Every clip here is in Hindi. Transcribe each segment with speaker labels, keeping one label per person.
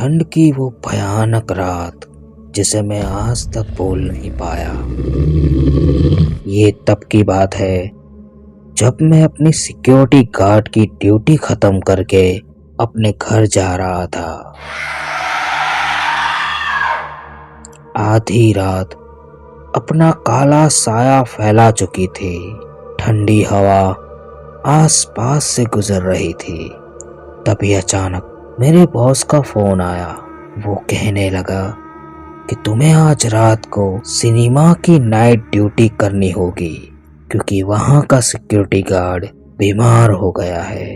Speaker 1: ठंड की वो भयानक रात जिसे मैं आज तक भूल नहीं पाया। ये तब की बात है जब मैं अपनी सिक्योरिटी गार्ड की ड्यूटी खत्म करके अपने घर जा रहा था। आधी रात अपना काला साया फैला चुकी थी। ठंडी हवा आसपास से गुजर रही थी। तभी अचानक मेरे बॉस का फोन आया। वो कहने लगा कि तुम्हें आज रात को सिनेमा की नाइट ड्यूटी करनी होगी क्योंकि वहां का सिक्योरिटी गार्ड बीमार हो गया है।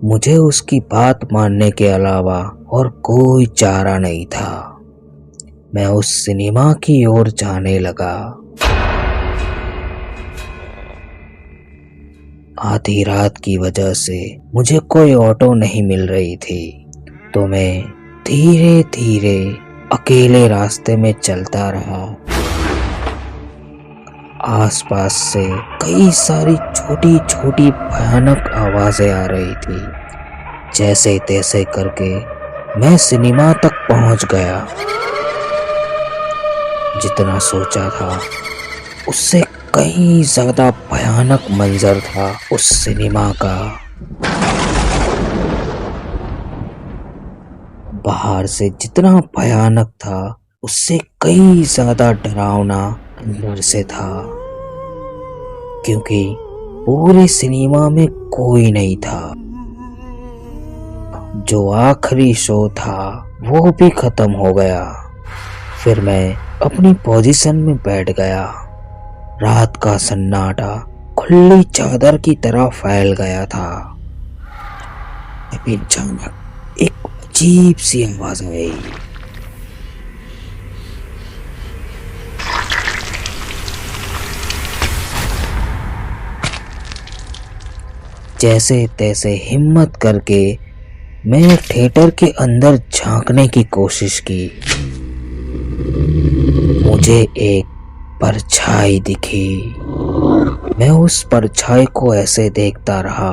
Speaker 1: मुझे उसकी बात मानने के अलावा और कोई चारा नहीं था। मैं उस सिनेमा की ओर जाने लगा। आधी रात की वजह से मुझे कोई ऑटो नहीं मिल रही थी, तो मैं धीरे धीरे अकेले रास्ते में चलता रहा। आसपास से कई सारी छोटी छोटी भयानक आवाजें आ रही थी। जैसे तैसे करके मैं सिनेमा तक पहुंच गया। जितना सोचा था उससे कहीं ज्यादा भयानक मंजर था उस सिनेमा का। बाहर से जितना भयानक था उससे कई ज्यादा डरावना अंदर से था, क्योंकि पूरे सिनेमा में कोई नहीं था। जो आखिरी शो था वो भी खत्म हो गया। फिर मैं अपनी पोजीशन में बैठ गया। रात का सन्नाटा खुली चादर की तरह फैल गया था। तभी अचानक एक अजीब सी आवाज आई। जैसे तैसे हिम्मत करके मैं थिएटर के अंदर झांकने की कोशिश की। मुझे एक परछाई दिखी। मैं उस परछाई को ऐसे देखता रहा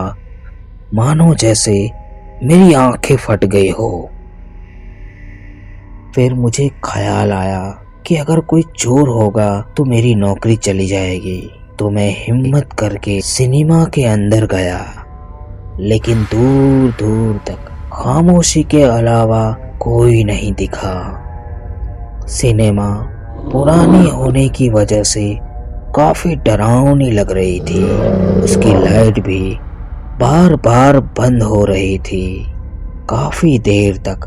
Speaker 1: मानो जैसे मेरी आंखें फट गई हो। फिर मुझे ख्याल आया कि अगर कोई चोर होगा तो मेरी नौकरी चली जाएगी। तो मैं हिम्मत करके सिनेमा के अंदर गया, लेकिन दूर दूर तक खामोशी के अलावा कोई नहीं दिखा। सिनेमा पुरानी होने की वजह से काफी डरावनी लग रही थी। उसकी लाइट भी बार बार बंद हो रही थी। काफी देर तक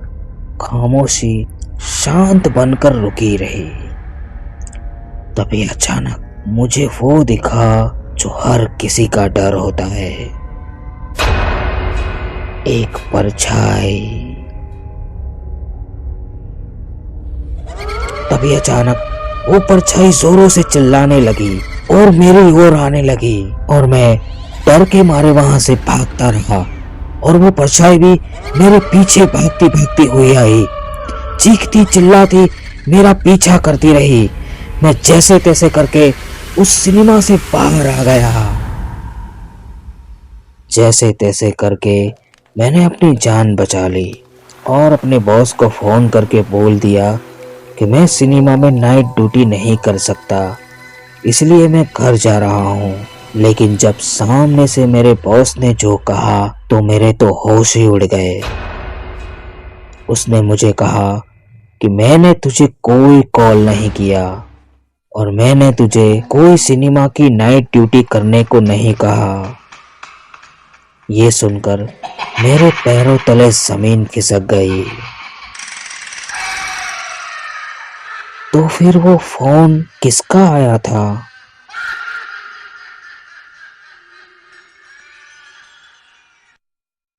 Speaker 1: खामोशी शांत बनकर रुकी रही। तभी अचानक मुझे वो दिखा जो हर किसी का डर होता है, एक परछाई। तभी अचानक वो परछाई जोरों से चिल्लाने लगी और मेरी ओर आने लगी, और मैं डर के मारे वहां से भागता रहा। और वो परछाई भी मेरे पीछे भागती भागती हुई आई, चीखती चिल्लाती मेरा पीछा करती रही। मैं जैसे तैसे करके उस सिनेमा से बाहर आ गया। जैसे तैसे करके मैंने अपनी जान बचा ली और अपने बॉस को फोन करके बोल दिया कि मैं सिनेमा में नाइट ड्यूटी नहीं कर सकता, इसलिए मैं घर जा रहा हूँ। लेकिन जब सामने से मेरे बॉस ने जो कहा तो मेरे तो होश ही उड़ गए। उसने मुझे कहा कि मैंने तुझे कोई कॉल नहीं किया और मैंने तुझे कोई सिनेमा की नाइट ड्यूटी करने को नहीं कहा। ये सुनकर मेरे पैरों तले जमीन खिसक गई। तो फिर वो फोन किसका आया था?